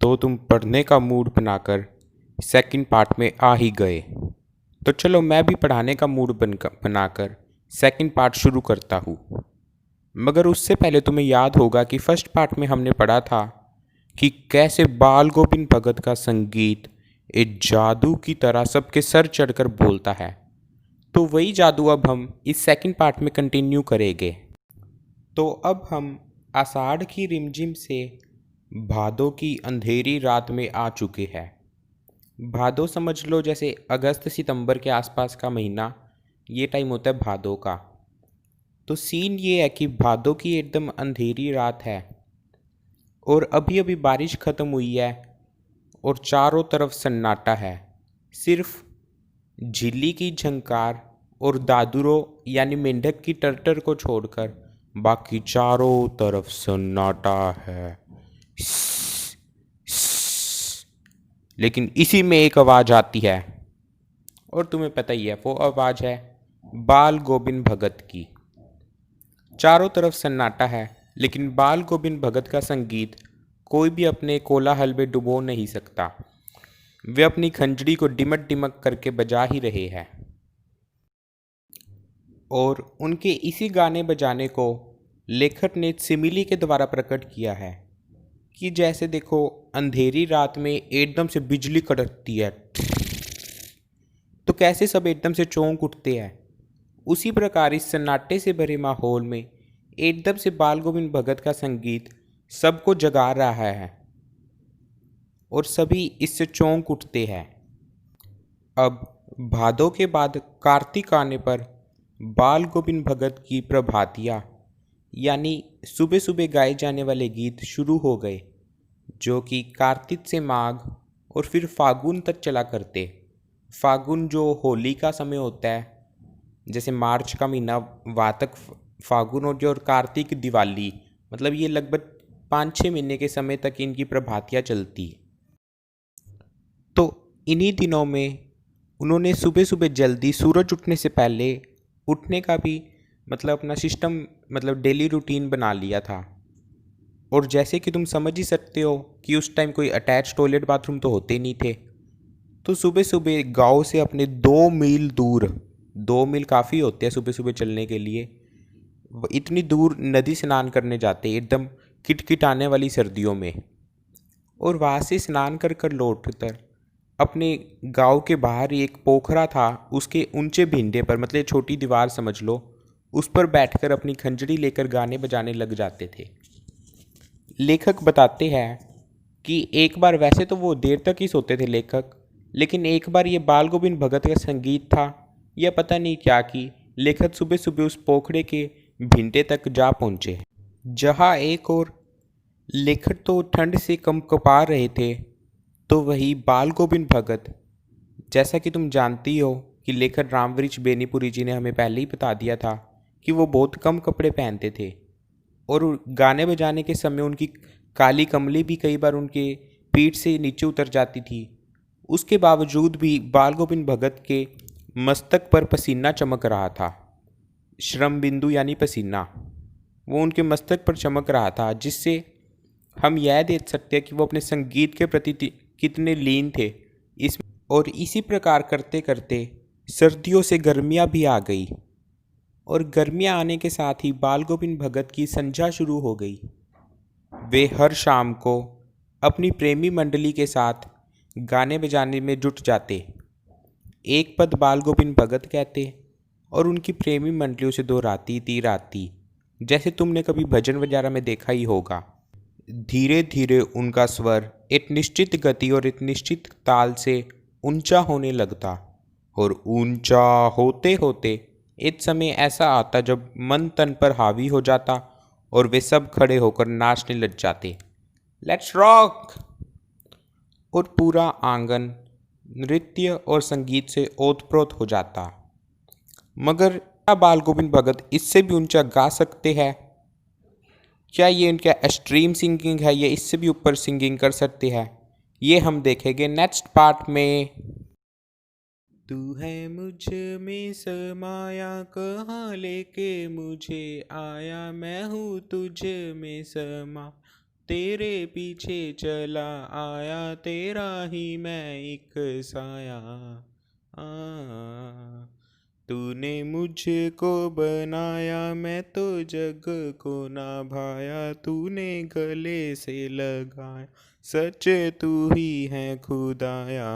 तो तुम पढ़ने का मूड बनाकर सेकंड पार्ट में आ ही गए, तो चलो मैं भी पढ़ाने का मूड बनाकर सेकंड पार्ट शुरू करता हूँ। मगर उससे पहले तुम्हें याद होगा कि फर्स्ट पार्ट में हमने पढ़ा था कि कैसे बाल गोविंद भगत का संगीत एक जादू की तरह सबके सर चढ़कर बोलता है। तो वही जादू अब हम इस सेकंड पार्ट में कंटिन्यू करेंगे। तो अब हम आषाढ़ की रिमझिम से भादों की अंधेरी रात में आ चुके हैं। भादो समझ लो जैसे अगस्त सितंबर के आसपास का महीना, ये टाइम होता है भादों का। तो सीन ये है कि भादों की एकदम अंधेरी रात है और अभी अभी बारिश ख़त्म हुई है और चारों तरफ सन्नाटा है। सिर्फ झिल्ली की झंकार और दादुरो यानी मेंढक की टर्टर को छोड़कर बाकी चारों तरफ सन्नाटा है। लेकिन इसी में एक आवाज़ आती है और तुम्हें पता ही है वो आवाज़ है बाल गोविंद भगत की। चारों तरफ सन्नाटा है लेकिन बाल गोविंद भगत का संगीत कोई भी अपने कोलाहल में डुबो नहीं सकता। वे अपनी खंजरी को डिमक डिमक करके बजा ही रहे हैं और उनके इसी गाने बजाने को लेखक ने सिमिली के द्वारा प्रकट किया है कि जैसे देखो अंधेरी रात में एकदम से बिजली कड़कती है तो कैसे सब एकदम से चौंक उठते हैं, उसी प्रकार इस सन्नाटे से भरे माहौल में एकदम से बाल गोविंद भगत का संगीत सबको जगा रहा है और सभी इससे चौंक उठते हैं। अब भादों के बाद कार्तिक आने पर बाल गोविंद भगत की प्रभातियाँ यानी सुबह सुबह गाए जाने वाले गीत शुरू हो गए, जो कि कार्तिक से माघ और फिर फागुन तक चला करते। फागुन जो होली का समय होता है, जैसे मार्च का महीना वहाँ तक फागुन हो गया और कार्तिक दिवाली, मतलब ये लगभग 5-6 महीने के समय तक इनकी प्रभातियाँ चलती है। तो इन्हीं दिनों में उन्होंने सुबह सुबह जल्दी सूरज उठने से पहले उठने का भी मतलब अपना सिस्टम मतलब डेली रूटीन बना लिया था। और जैसे कि तुम समझ ही सकते हो कि उस टाइम कोई अटैच टॉयलेट बाथरूम तो होते नहीं थे, तो सुबह सुबह गांव से अपने 2 मील दूर, 2 मील काफ़ी होते हैं सुबह सुबह चलने के लिए, इतनी दूर नदी स्नान करने जाते एकदम किटकिटाने वाली सर्दियों में। और वहाँ से स्नान कर कर लौट कर अपने गांव के बाहर ही एक पोखरा था, उसके ऊंचे भिंडे पर, मतलब छोटी दीवार समझ लो, उस पर बैठकर अपनी खंजरी लेकर गाने बजाने लग जाते थे। लेखक बताते हैं कि एक बार, वैसे तो वो देर तक ही सोते थे लेखक, लेकिन एक बार ये बाल गोविंद भगत का संगीत था या पता नहीं क्या, कि लेखक सुबह सुबह उस पोखरे के भिंडे तक जा पहुँचे, जहाँ एक और लेखक तो ठंड से कंपकपा रहे थे, तो वही बाल गोविंद भगत, जैसा कि तुम जानती हो कि लेखक रामवृक्ष बेनीपुरी जी ने हमें पहले ही बता दिया था कि वो बहुत कम कपड़े पहनते थे और गाने बजाने के समय उनकी काली कमली भी कई बार उनके पीठ से नीचे उतर जाती थी। उसके बावजूद भी बाल गोविंद भगत के मस्तक पर पसीना चमक रहा था। श्रम बिंदु यानी पसीना, वो उनके मस्तक पर चमक रहा था, जिससे हम यह देख सकते हैं कि वो अपने संगीत के प्रति कितने लीन थे इस। और इसी प्रकार करते करते सर्दियों से गर्मियाँ भी आ गई और गर्मियाँ आने के साथ ही बाल गोविंद भगत की संध्या शुरू हो गई। वे हर शाम को अपनी प्रेमी मंडली के साथ गाने बजाने में जुट जाते, एक पद बाल गोविंद भगत कहते और उनकी प्रेमी मंडली उसे दोहराती तीराती, जैसे तुमने कभी भजन वगैरह में देखा ही होगा। धीरे धीरे उनका स्वर एक निश्चित गति और एक निश्चित ताल से ऊंचा होने लगता और ऊंचा होते होते एक समय ऐसा आता जब मन तन पर हावी हो जाता और वे सब खड़े होकर नाचने लग जाते, लेट्स रॉक। और पूरा आंगन नृत्य और संगीत से ओतप्रोत हो जाता। मगर क्या बाल गोविंद भगत इससे भी ऊंचा गा सकते हैं? क्या ये इनका एक्सट्रीम सिंगिंग है या इससे भी ऊपर सिंगिंग कर सकते हैं? ये हम देखेंगे नेक्स्ट पार्ट में। तू है मुझ में समाया, कहाँ लेके मुझे आया, मैं हूँ तुझ में समा, तेरे पीछे चला आया, तेरा ही मैं एक साया। तूने मुझको बनाया, मैं तो जग को ना भाया, तूने गले से लगाया, सच तू ही है खुदाया।